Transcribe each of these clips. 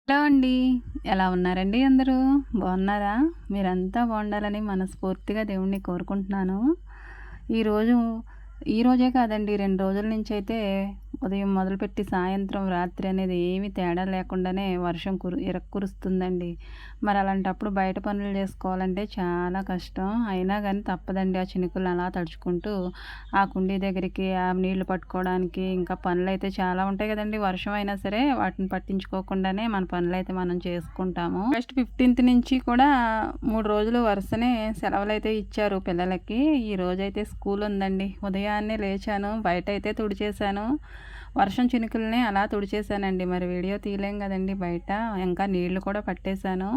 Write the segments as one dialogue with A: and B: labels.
A: Hello అండి. ఎలా ఉన్నారండి అందరూ? బాగున్నారా? మీరంతా బాగుండాలని మనస్ఫూర్తిగా దేవుడిని కోరుకుంటున్నాను. ఈరోజు ఈరోజే కాదండి 2 రోజుల నుంచయితే ఉదయం మొదలుపెట్టి సాయంత్రం, రాత్రి అనేది ఏమి తేడా లేకుండానే వర్షం కురుస్తుందండి. మరి అలాంటప్పుడు బయట పనులు చేసుకోవాలంటే చాలా కష్టం. అయినా గానీ తప్పదండి. ఆ చినుకులు అలా తడుచుకుంటూ ఆ కుండీ దగ్గరికి ఆ నీళ్లు పట్టుకోవడానికి ఇంకా పనులైతే చాలా ఉంటాయి కదండీ! వర్షం అయినా సరే వాటిని పట్టించుకోకుండానే మన పనులైతే మనం చేసుకుంటాము. ఆగస్ట్ 15థ్ నుంచి కూడా 3 రోజులు వరుసనే సెలవులైతే ఇచ్చారు పిల్లలకి. ఈ రోజైతే స్కూల్ ఉందండి. ఉదయాన్నే లేచాను. బయటైతే తుడిచేశాను. వర్షం చినుకులనే అలా తుడిచేశానండి. మరి వీడియో తీయలేం గదండీ బయట. ఇంకా నీళ్లు కూడా పట్టేశాను.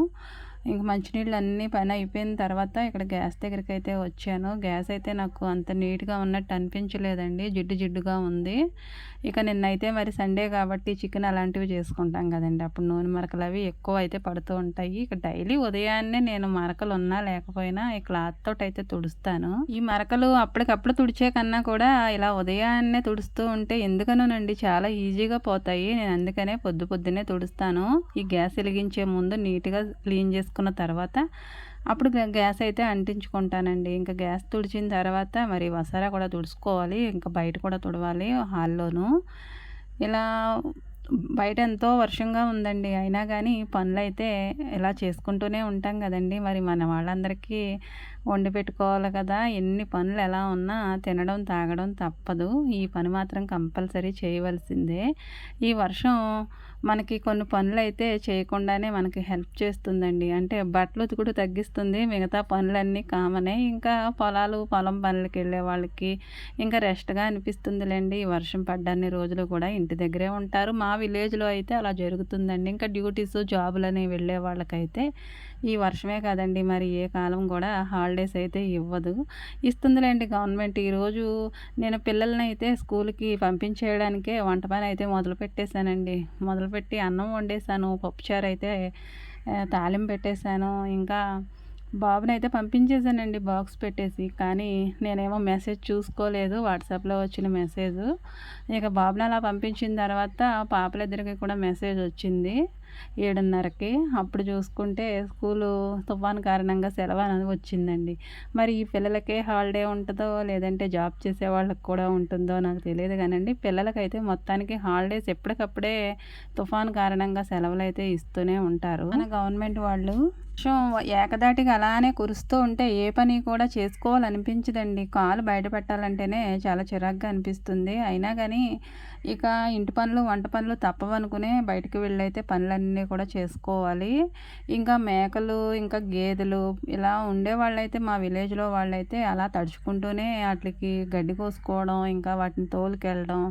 A: ఇంక మంచినీళ్ళు అన్నీ పని అయిపోయిన తర్వాత ఇక్కడ గ్యాస్ దగ్గరికైతే వచ్చాను. గ్యాస్ అయితే నాకు అంత నీట్‌గా ఉన్నట్టు అనిపించలేదండి. జిడ్డు జిడ్డుగా ఉంది. ఇక నిన్నైతే మరి సండే కాబట్టి చికెన్ అలాంటివి చేసుకుంటాం గదండీ! అప్పుడు నూనె మరకలు అవి ఎక్కువ అయితే పడుతూ ఉంటాయి. ఇక డైలీ ఉదయాన్నే నేను మరకలున్నా లేకపోయినా ఈ క్లాత్ తోటైతే తుడుస్తాను. ఈ మరకలు అప్పటికప్పుడు తుడిచే కన్నా కూడా ఇలా ఉదయాన్నే తుడుస్తూ ఉంటే ఎందుకనోనండి చాలా ఈజీగా పోతాయి. నేను అందుకనే పొద్దున్నే తుడుస్తాను. ఈ గ్యాస్ ఎలిగించే ముందు నీట్‌గా క్లీన్ చేసుకున్న తర్వాత అప్పుడు గ్యాస్ అయితే అంటించుకుంటానండి. ఇంకా గ్యాస్ తుడిచిన తర్వాత మరి వసారా కూడా తుడుచుకోవాలి. ఇంకా బయట కూడా తుడవాలి హాల్లోను. ఇలా బయట ఎంతో వర్షంగా ఉందండి. అయినా గానీ పనులైతే ఇలా చేసుకుంటూనే ఉంటాం గదండీ! మరి మన వాళ్ళందరికీ వండి పెట్టుకోవాలి కదా! ఎన్ని పనులు ఎలా ఉన్నా తినడం, తాగడం తప్పదు. ఈ పని మాత్రం కంపల్సరీ చేయవలసిందే. ఈ వర్షం మనకి కొన్ని పనులైతే చేయకుండానే మనకి హెల్ప్ చేస్తుందండి. అంటే బట్టలు ఉతుకుడు తగ్గిస్తుంది. మిగతా పనులన్నీ కామనే. ఇంకా పొలం పనులకెళ్ళే వాళ్ళకి ఇంకా రెస్ట్‌గా అనిపిస్తుందిలెండి. ఈ వర్షం పడ్డన్ని రోజులు కూడా ఇంటి దగ్గరే ఉంటారు. మా విలేజ్‌లో అయితే అలా జరుగుతుందండి. ఇంకా డ్యూటీసు, జాబులని వెళ్ళే వాళ్ళకైతే ఈ వర్షమే కాదండి మరి ఏ కాలం కూడా హాలిడేస్ అయితే ఇవ్వదు. ఇస్తుందిలెండి గవర్నమెంట్. ఈరోజు నేను పిల్లలనైతే స్కూలుకి పంపించేయడానికే వంట పనైతే మొదలుపెట్టేశానండి. మొదలుపెట్టి అన్నం వండేశాను. పప్పుచారు అయితే తాలింపు పెట్టేశాను. ఇంకా బాబునైతే పంపించేసానండి బాక్స్ పెట్టేసి. కానీ నేనేమో మెసేజ్ చూసుకోలేదు. వాట్సాప్‌లో వచ్చిన మెసేజు. ఇక బాబుని అలా పంపించిన తర్వాత పాపలిద్దరికి కూడా మెసేజ్ వచ్చింది 7:30కి. అప్పుడు చూసుకుంటే స్కూలు తుఫాను కారణంగా సెలవని వచ్చిందండి. మరి ఈ పిల్లలకే హాలిడే ఉంటదో, లేదంటే జాబ్ చేసే వాళ్ళకి కూడా ఉంటుందో నాకు తెలీదు గానండి. పిల్లలకైతే మొత్తానికి హాలిడేస్ ఎప్పటికప్పుడే తుఫాను కారణంగా సెలవులైతే ఇస్తూనే ఉంటారు. మన గవర్నమెంట్ వాళ్ళు. వర్షం ఏకధాటిగా అలానే కురుస్తూ ఉంటే ఏ పని కూడా చేసుకోవాలనిపించదండి. కాలు బయట పెట్టాలంటేనే చాలా చిరాకుగా అనిపిస్తుంది. అయినా గానీ ఇక ఇంటి పనులు, వంట పనులు తప్పవనుకునే బయటికి వెళ్ళైతే పనులన్నీ కూడా చేసుకోవాలి. ఇంకా మేకలు, ఇంకా గేదెలు ఇలా ఉండేవాళ్ళైతే మా విలేజ్‌లో వాళ్ళైతే అలా తడుచుకుంటూనే ఆటిలికి గడ్డి కోసుకోవడం, ఇంకా వాటిని తోలుకెళ్ళడం,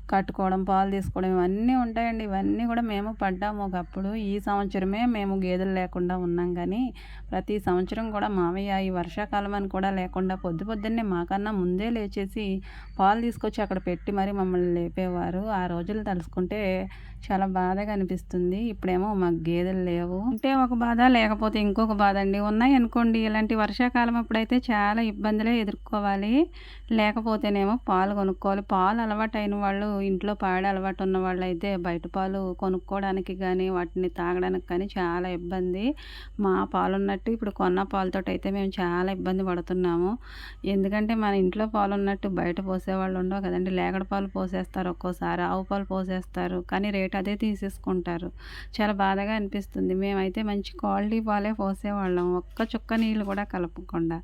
A: కట్టుకోవడం, పాలు తీసుకోవడం ఇవన్నీ ఉంటాయండి. ఇవన్నీ కూడా మేము పడ్డాము ఒకప్పుడు. ఈ సంవత్సరమే మేము గేదెలు లేకుండా ఉన్నాం గానీ, ప్రతి సంవత్సరం కూడా మావయ్య ఈ వర్షాకాలం అని కూడా లేకుండా పొద్దున్నే మాకన్నా ముందే లేచేసి పాలు తీసుకొచ్చి అక్కడ పెట్టి మరి మమ్మల్ని లేపేవారు. ఆ రోజులు తలుచుకుంటే చాలా బాధగా అనిపిస్తుంది. ఇప్పుడేమో మాకు గేదెలు లేవు. ఉంటే ఒక బాధ, లేకపోతే ఇంకొక బాధ అండి. ఉన్నాయనుకోండి ఇలాంటి వర్షాకాలం అప్పుడైతే చాలా ఇబ్బందులే ఎదుర్కోవాలి. లేకపోతేనేమో పాలు కొనుక్కోవాలి. పాలు అలవాటైన వాళ్ళు, ఇంట్లో పాడే అలవాటు ఉన్న వాళ్ళైతే బయట పాలు కొనుక్కోవడానికి గానీ, వాటిని తాగడానికి కానీ చాలా ఇబ్బంది. మా పాలున్నట్టు ఇప్పుడు కొన్న పాలతోటైతే మేము చాలా ఇబ్బంది పడుతున్నాము. ఎందుకంటే మన ఇంట్లో పాలున్నట్టు బయట పోసేవాళ్ళు ఉండవు కదండీ! లేగడ పాలు పోసేస్తారు ఒక్కోసారి, ఆవు పాలు పోసేస్తారు. కానీ రేట్ అదే తీసేసుకుంటారు. చాలా బాధగా అనిపిస్తుంది. మేమైతే మంచి క్వాలిటీ పాలే పోసేవాళ్ళం. ఒక్క చుక్క నీళ్ళు కూడా కలపకుండా.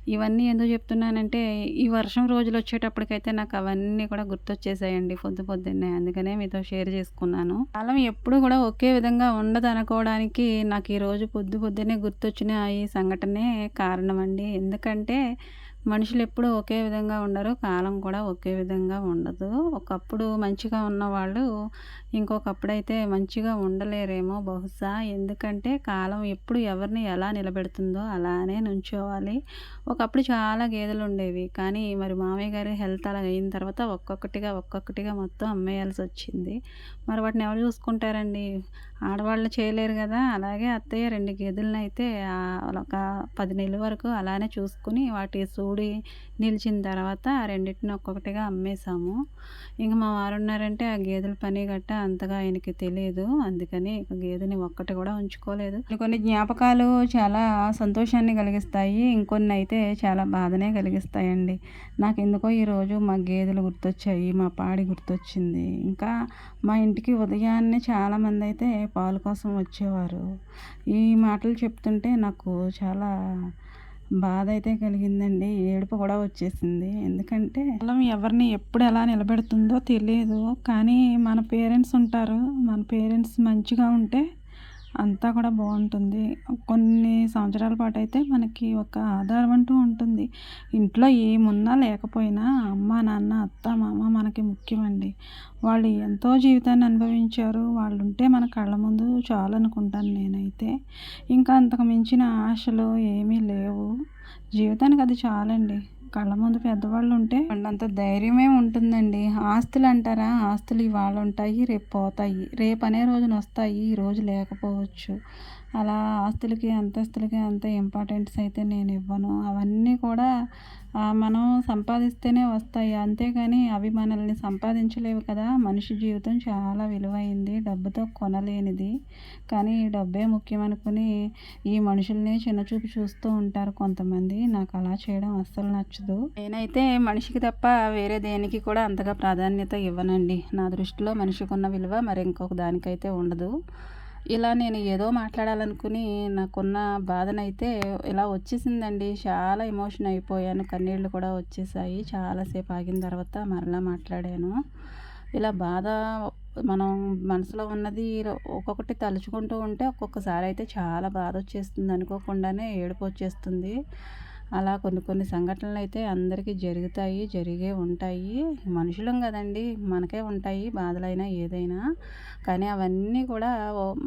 A: ఇవన్నీ ఎందుకు చెప్తున్నానంటే ఈ వర్షం రోజులొచ్చేటప్పటికైతే నాకు అవన్నీ కూడా గుర్తొచ్చేసాయండి పొద్దున్నే. అందుకనే మీతో షేర్ చేసుకున్నాను. కాలం ఎప్పుడు కూడా ఒకే విధంగా ఉండదనుకోవడానికి నాకు ఈరోజు పొద్దున్నే గుర్తొచ్చిన ఈ సంఘటనే కారణమండి. ఎందుకంటే మనుషులెప్పుడూ ఒకే విధంగా ఉండరు. కాలం కూడా ఒకే విధంగా ఉండదు. ఒకప్పుడు మంచిగా ఉన్నవాళ్ళు ఇంకొకప్పుడైతే మంచిగా ఉండలేరేమో బహుశా. ఎందుకంటే కాలం ఎప్పుడు ఎవరిని ఎలా నిలబెడుతుందో అలానే నుంచోవాలి. ఒకప్పుడు చాలా గేదెలుండేవి. కానీ మరి మామయ్య గారి హెల్త్ అలా అయిన తర్వాత ఒక్కొక్కటిగా మొత్తం అమ్మేయాల్సొచ్చింది. మరి వాటిని ఎవరు చూసుకుంటారండి? ఆడవాళ్ళు చేయలేరు గదా! అలాగే అత్తయ్య 2 గేదెలనైతే ఒక 10 నెలల వరకు అలానే చూసుకొని వాటి సూడి నిలిచిన తర్వాత ఆ రెండిటిని ఒక్కొక్కటిగా అమ్మేసాము. ఇంక మా వారున్నారంటే ఆ గేదెల పని గట్టా అంతగా ఆయనకి తెలీదు. అందుకని గేదెని ఒక్కటి గూడా ఉంచుకోలేదు. కొన్ని జ్ఞాపకాలు చాలా సంతోషాన్ని కలిగిస్తాయి. ఇంకొన్నైతే చాలా బాధనే కలిగిస్తాయండి. నాకెందుకో ఈరోజు మా గేదెలు గుర్తొచ్చాయి. మా పాడి గుర్తొచ్చింది. ఇంకా మా ఇంటికి ఉదయాన్నే చాలామందైతే పాలు కోసం వచ్చేవారు. ఈ మాటలు చెప్తుంటే నాకు చాలా బాధైతే కలిగిందండి. ఏడుపు కూడా వచ్చేసింది. ఎందుకంటే కాలం ఎవరిని ఎప్పుడు ఎలా నిలబెడుతుందో తెలీదు. కానీ మన పేరెంట్స్ ఉంటారు. మన పేరెంట్స్ మంచిగా ఉంటే అంతా కూడా బాగుంటుంది. కొన్ని సంవత్సరాల పాటైతే మనకి ఒక ఆధారం అంటూ ఉంటుంది. ఇంట్లో ఏమున్నా లేకపోయినా అమ్మ, నాన్న, అత్త, మామ మనకి ముఖ్యమండి. వాళ్ళు ఎంతో జీవితాన్ని అనుభవించారు. వాళ్ళుంటే మన కళ్ళ ముందు చాలనుకుంటాను నేనైతే. ఇంకా అంతకు మించిన ఆశలు ఏమీ లేవు. జీవితానికి అది చాలండి. కళ్ళ ముందు పెద్దవాళ్ళుంటే కొండంత ధైర్యమే ఉంటుందండి. ఆస్తులంటారా? ఆస్తులు ఇవాళ ఉంటాయి, రేపు పోతాయి. రేపనే రోజునొస్తాయి, ఈరోజు లేకపోవచ్చు. అలా ఆస్తులకి, అంతస్తులకి అంత ఇంపార్టెన్స్ అయితే నేనివ్వను. అవన్నీ కూడా మనం సంపాదిస్తేనే వస్తాయి. అంతేగాని అవి మనల్ని సంపాదించలేవు కదా! మనిషి జీవితం చాలా విలువైంది. డబ్బుతో కొనలేనిది. కానీ డబ్బే ముఖ్యమనుకుని ఈ మనుషుల్ని చిన్నచూపు చూస్తూ ఉంటారు కొంతమంది. నాకు అలా చేయడం అస్సలు నచ్చదు. నేనైతే మనిషికి తప్ప వేరే దేనికి కూడా అంతగా ప్రాధాన్యత ఇవ్వనండి. నా దృష్టిలో మనిషికున్న విలువ మరి ఇంకొక దానికైతే ఉండదు. ఇలా నేను ఏదో మాట్లాడాలనుకుని నాకున్న బాధనైతే ఇలా వచ్చేసిందండి. చాలా ఎమోషన్ అయిపోయాను. కన్నీళ్ళు కూడా వచ్చేసాయి. చాలాసేపు ఆగిన తర్వాత మరలా మాట్లాడాను. ఇలా బాధ మనం మనసులో ఉన్నది ఒక్కొక్కటి తలుచుకుంటూ ఉంటే ఒక్కొక్కసారి అయితే చాలా బాధ వచ్చేస్తుంది. అనుకోకుండానే ఏడుపు వచ్చేస్తుంది. అలా కొన్ని సంఘటనలు అయితే అందరికీ జరుగుతాయి, జరిగే ఉంటాయి. మనుషులం కదండి, మనకే ఉంటాయి బాధలైనా ఏదైనా. కానీ అవన్నీ కూడా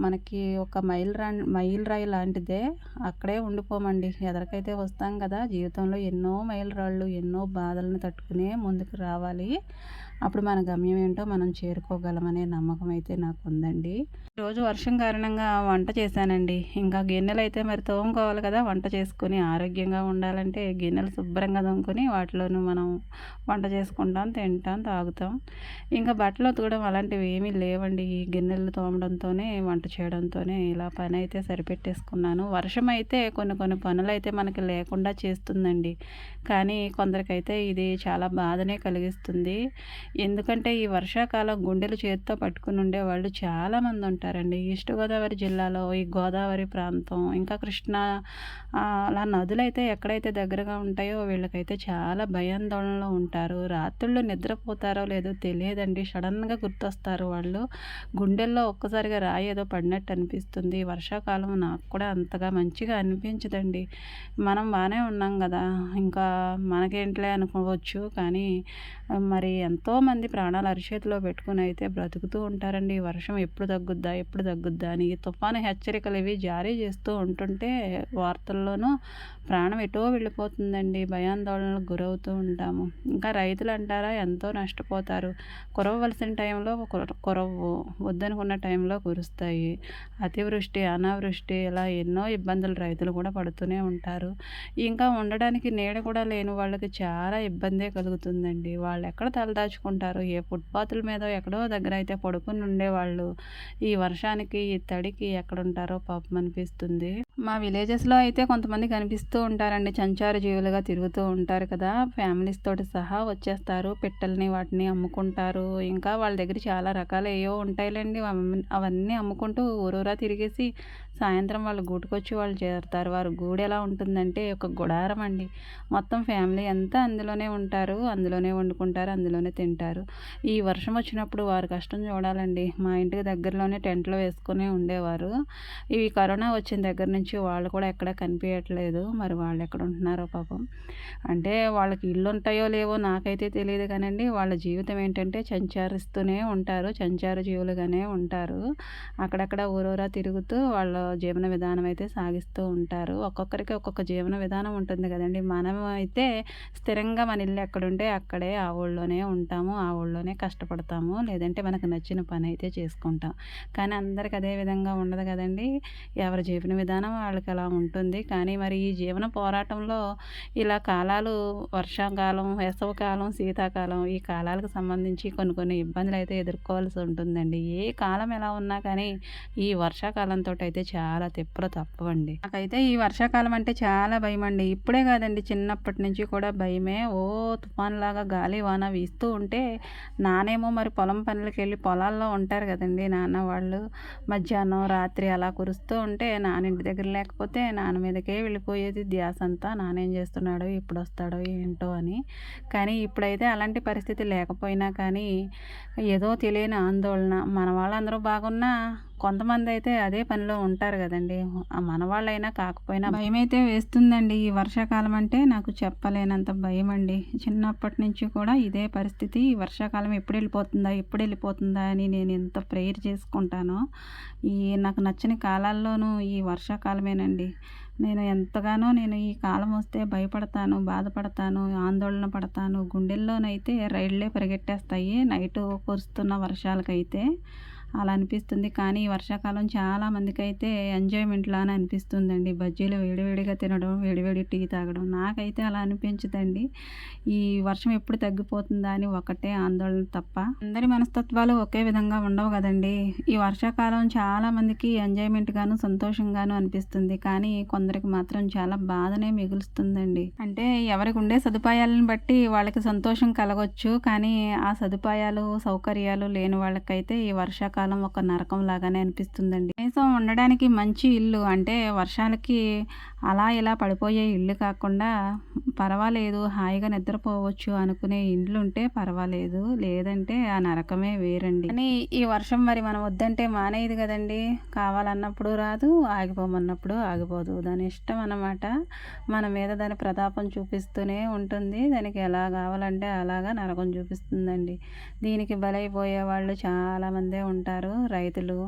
A: మనకి ఒక మైలురాయి లాంటిదే. అక్కడే ఉండిపోమండి. ఎదరికైతే వస్తాం కదా! జీవితంలో ఎన్నో మైలురాళ్ళు, ఎన్నో బాధలను తట్టుకునే ముందుకు రావాలి. అప్పుడు మన గమ్యం ఏంటో మనం చేరుకోగలమనే నమ్మకం అయితే నాకుందండి. ఈరోజు వర్షం కారణంగా వంట చేశానండి. ఇంకా గిన్నెలైతే మరి తోముకోవాలి కదా! వంట చేసుకొని ఆరోగ్యంగా ఉండాలంటే గిన్నెలు శుభ్రంగా తోముకొని వాటిలోనూ మనం వంట చేసుకుంటాం, తింటాం, తాగుతాం. ఇంకా బట్టలు ఉతకడం అలాంటివి ఏమీ లేవండి. ఈ గిన్నెలు తోమడంతోనే, వంట చేయడంతోనే ఇలా పని అయితే సరిపెట్టేసుకున్నాను. వర్షం అయితే కొన్ని పనులైతే మనకి లేకుండా చేస్తుందండి. కానీ కొందరికైతే ఇది చాలా బాధనే కలిగిస్తుంది. ఎందుకంటే ఈ వర్షాకాలం గుండెలు చేత్తో పట్టుకుని ఉండేవాళ్ళు చాలామంది ఉంటారండి. ఈస్ట్ గోదావరి జిల్లాలో ఈ గోదావరి ప్రాంతం, ఇంకా కృష్ణా అలా నదులైతే ఎక్కడైతే దగ్గరగా ఉంటాయో వీళ్ళకైతే చాలా భయాందోళనలో ఉంటారు. రాత్రుళ్ళు నిద్రపోతారో లేదో తెలియదండి. సడన్గా గుర్తొస్తారు వాళ్ళు. గుండెల్లో ఒక్కసారిగా రాయి ఏదో పడినట్టు అనిపిస్తుంది. వర్షాకాలం నాకు కూడా అంతగా మంచిగా అనిపించదండి. మనం బాగానే ఉన్నాం కదా, ఇంకా మనకేంటిలే అనుకోవచ్చు. కానీ మరి ఎంతోమంది ప్రాణాలు అరిచేతిలో పెట్టుకుని అయితే బ్రతుకుతూ ఉంటారండి. ఈ వర్షం ఎప్పుడు తగ్గుద్దా, ఎప్పుడు తగ్గుద్దా అని తుఫాను హెచ్చరికలు ఇవి జారీ చేస్తూ ఉంటుంటే వార్తల్లోనూ ప్రాణం ఎటో వెళ్ళిపోతుందండి. భయాందోళనలకు గురవుతూ ఉంటాము. ఇంకా రైతులు అంటారా ఎంతో నష్టపోతారు. కురవవలసిన టైంలో కురవ్వు, వద్దనుకున్న టైంలో కురుస్తాయి. అతివృష్టి, అనావృష్టి ఇలా ఎన్నో ఇబ్బందులు రైతులు కూడా పడుతూనే ఉంటారు. ఇంకా ఉండడానికి నీడ కూడా లేని వాళ్ళకి చాలా ఇబ్బందే కలుగుతుందండి. వాళ్ళు ఎక్కడ తలదాచుకుంటారు? ఏ ఫుట్పాత్ల మీద ఎక్కడో దగ్గర అయితే పడుకుని ఉండేవాళ్ళు ఈ వర్షానికి, ఈ తడికి ఎక్కడుంటారో పాపం అనిపిస్తుంది. మా విలేజెస్లో అయితే కొంతమంది కనిపిస్తూ ఉంటారండి. సంచార జీవులుగా తిరుగుతూ ఉంటారు కదా! ఫ్యామిలీస్ తోటి సహా వచ్చేస్తారు. పిట్టల్ని వాటిని అమ్ముకుంటారు. ఇంకా వాళ్ళ దగ్గర చాలా రకాలు ఏవో ఉంటాయిలేండి. అవన్నీ అమ్ముకుంటూ ఊరూరా తిరిగేసి సాయంత్రం వాళ్ళు గూటుకొచ్చి వాళ్ళు చేరుతారు. వారి గూడు ఎలా ఉంటుందంటే ఒక గుడారం అండి. మొత్తం ఫ్యామిలీ అంతా అందులోనే ఉంటారు. అందులోనే వండుకుంటారు, అందులోనే తింటారు. ఈ వర్షం వచ్చినప్పుడు వారి కష్టం చూడాలండి. మా ఇంటికి దగ్గరలోనే టెంట్లు వేసుకుని ఉండేవారు. ఈ కరోనా వచ్చిన దగ్గర నుంచి వాళ్ళు కూడా ఎక్కడ కనిపించట్లేదు. మరి వాళ్ళు ఎక్కడ ఉంటున్నారో పాపం. అంటే వాళ్ళకి ఇల్లు ఉంటాయో లేవో నాకైతే తెలియదు కానండి. వాళ్ళ జీవితం ఏంటంటే సంచరిస్తూనే ఉంటారు. సంచార జీవులుగానే ఉంటారు. అక్కడక్కడ ఊరూరా తిరుగుతూ వాళ్ళ జీవన విధానం అయితే సాగిస్తూ ఉంటారు. ఒక్కొక్కరికి ఒక్కొక్క జీవన విధానం ఉంటుంది కదండి. మనం అయితే స్థిరంగా మన ఇల్లు ఎక్కడుంటే అక్కడే ఆ ఊళ్ళోనే ఉంటాము. ఉంటాము, ఆ ఊళ్ళోనే కష్టపడతాము. లేదంటే మనకు నచ్చిన పని అయితే చేసుకుంటాం. కానీ అందరికి అదే విధంగా ఉండదు కదండీ! ఎవరి జీవన విధానం వాళ్ళకి అలా ఉంటుంది. కానీ మరి ఈ జీవన పోరాటంలో ఇలా కాలాలు వర్షాకాలం, వేసవికాలం, శీతాకాలం ఈ కాలాలకు సంబంధించి కొన్ని కొన్ని ఇబ్బందులైతే ఎదుర్కోవాల్సి ఉంటుందండి. ఏ కాలం ఎలా ఉన్నా కానీ ఈ వర్షాకాలంతోటైతే చాలా తిప్పలు తప్పవండి. నాకైతే ఈ వర్షాకాలం అంటే చాలా భయమండి. ఇప్పుడే కాదండి, చిన్నప్పటి నుంచి కూడా భయమే. తుఫాన్‌లాగా గాలి, వాన వీస్తూ ఉంటే నానేమో మరి పొలం పనులకెళ్ళి పొలాల్లో ఉంటారు కదండీ నాన్న వాళ్ళు. మధ్యాహ్నం, రాత్రి అలా కురుస్తూ ఉంటే నాన్న ఇంటి దగ్గర లేకపోతే నాన్న మీదకే వెళ్ళిపోయేది ధ్యాసంతా. నాన్నేం చేస్తున్నాడో, ఎప్పుడొస్తాడో ఏంటో అని. కానీ ఇప్పుడైతే అలాంటి పరిస్థితి లేకపోయినా కానీ ఏదో తెలియని ఆందోళన. మన వాళ్ళందరూ బాగున్నా కొంతమందయితే అదే పనిలో ఉంటారు గదండీ! మన వాళ్ళైనా కాకపోయినా భయమైతే వేస్తుందండి. ఈ వర్షాకాలం అంటే నాకు చెప్పలేనంత భయమండి. చిన్నప్పటి నుంచి కూడా ఇదే పరిస్థితి. ఈ వర్షాకాలం ఎప్పుడెళ్ళిపోతుందా? ఎప్పుడెళ్ళిపోతుందా? అని నేను ఎంత ప్రేయర్ చేసుకుంటానో, ఈ నాకు నచ్చని కాలాల్లోనూ ఈ వర్షాకాలమేనండి. నేను ఎంతగానో ఈ కాలం వస్తే భయపడతాను, బాధపడతాను, ఆందోళన పడతాను. గుండెల్లోనైతే రైళ్ళే పరిగెట్టేస్తాయి నైటు కురుస్తున్న వర్షాలకైతే. అలా అనిపిస్తుంది. కానీ ఈ వర్షాకాలం చాలా మందికైతే ఎంజాయ్‌మెంట్‌లానే అనిపిస్తుందండి. బజ్జీలు వేడివేడిగా తినడం, వేడివేడి టీ తాగడం. నాకైతే అలా అనిపించదండి. ఈ వర్షం ఎప్పుడు తగ్గిపోతుందా అని ఒకటే ఆందోళన తప్ప. అందరి మనస్తత్వాలు ఒకే విధంగా ఉండవు గదండీ! ఈ వర్షాకాలం చాలా మందికి ఎంజాయ్‌మెంట్‌గాను, సంతోషంగాను అనిపిస్తుంది. కానీ కొందరికి మాత్రం చాలా బాధనే మిగులుస్తుందండి. అంటే ఎవరికి ఉండే సదుపాయాలను బట్టి వాళ్ళకి సంతోషం కలగొచ్చు. కానీ ఆ సదుపాయాలు, సౌకర్యాలు లేని వాళ్ళకైతే ఈ వర్షాకాలం ఒక నరకం లాగానే అనిపిస్తుందండి. కనీసం ఉండడానికి మంచి ఇల్లు, అంటే వర్షాలకి అలా ఇలా పడిపోయే ఇల్లు కాకుండా పర్వాలేదు, హాయిగా నిద్రపోవచ్చు అనుకునే ఇండ్లుంటే పర్వాలేదు. లేదంటే ఆ నరకమే వేరండి. కానీ ఈ వర్షం మరి మనం వద్దంటే మానేయదు కదండీ! కావాలన్నప్పుడు రాదు, ఆగిపోమన్నప్పుడు ఆగిపోదు. దాని ఇష్టం అన్నమాట. మన మీద దాని ప్రతాపం చూపిస్తూనే ఉంటుంది. దానికి ఎలా కావాలంటే అలాగా నరకం చూపిస్తుందండి. దీనికి బలైపోయే వాళ్ళు చాలామందే ఉంటారు. రైతులు,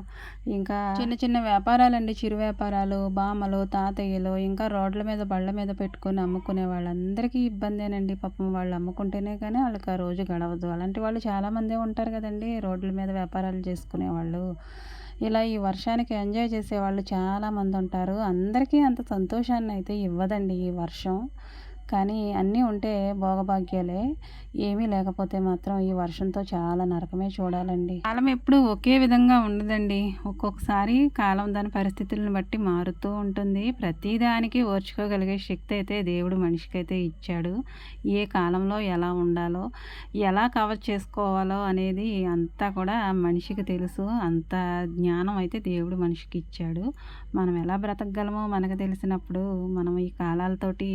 A: ఇంకా చిన్న చిన్న వ్యాపారాలండి, చిరు వ్యాపారాలు, బామ్మలు, తాతయ్యలు, ఇంకా రోడ్ల మీద, బళ్ళ మీద పెట్టుకొని అమ్ముకునే వాళ్ళందరికీ ఇబ్బందేనండి. పాపం వాళ్ళు అమ్ముకుంటేనే కానీ వాళ్ళకి ఆ రోజు గడవదు. అలాంటి వాళ్ళు చాలామందే ఉంటారు కదండీ, రోడ్ల మీద వ్యాపారాలు చేసుకునేవాళ్ళు. ఇలా ఈ వర్షానికి ఎంజాయ్ చేసేవాళ్ళు చాలామంది ఉంటారు. అందరికీ అంత సంతోషాన్ని అయితే ఇవ్వదండి ఈ వర్షం. కానీ అన్నీ ఉంటే భోగభాగ్యాలే. ఏమీ లేకపోతే మాత్రం ఈ వర్షంతో చాలా నరకమే చూడాలండి. కాలం ఎప్పుడూ ఒకే విధంగా ఉండదండి. ఒక్కొక్కసారి కాలం దాని పరిస్థితులను బట్టి మారుతూ ఉంటుంది. ప్రతిదానికి ఓర్చుకోగలిగే శక్తి అయితే దేవుడు మనిషికైతే ఇచ్చాడు. ఏ కాలంలో ఎలా ఉండాలో, ఎలా కవర్ చేసుకోవాలో అనేది అంతా కూడా మనిషికి తెలుసు. అంత జ్ఞానం అయితే దేవుడు మనిషికి ఇచ్చాడు. మనం ఎలా బ్రతకగలమో మనకు తెలిసినప్పుడు మనం ఈ కాలాలతోటి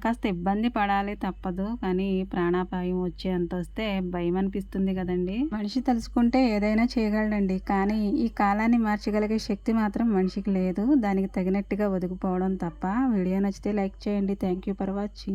A: కాస్త ఇబ్బంది పడాలి తప్పదు. కానీ ప్రాణాపాయం వచ్చేంత వస్తే భయం అనిపిస్తుంది కదండీ! మనిషి తలుచుకుంటే ఏదైనా చేయగలడండి. కానీ ఈ కాలాన్ని మార్చగలిగే శక్తి మాత్రం మనిషికి లేదు. దానికి తగినట్టుగా ఒదిగిపోవడం తప్ప. వీడియో నచ్చితే లైక్ చేయండి. Thank you for watching.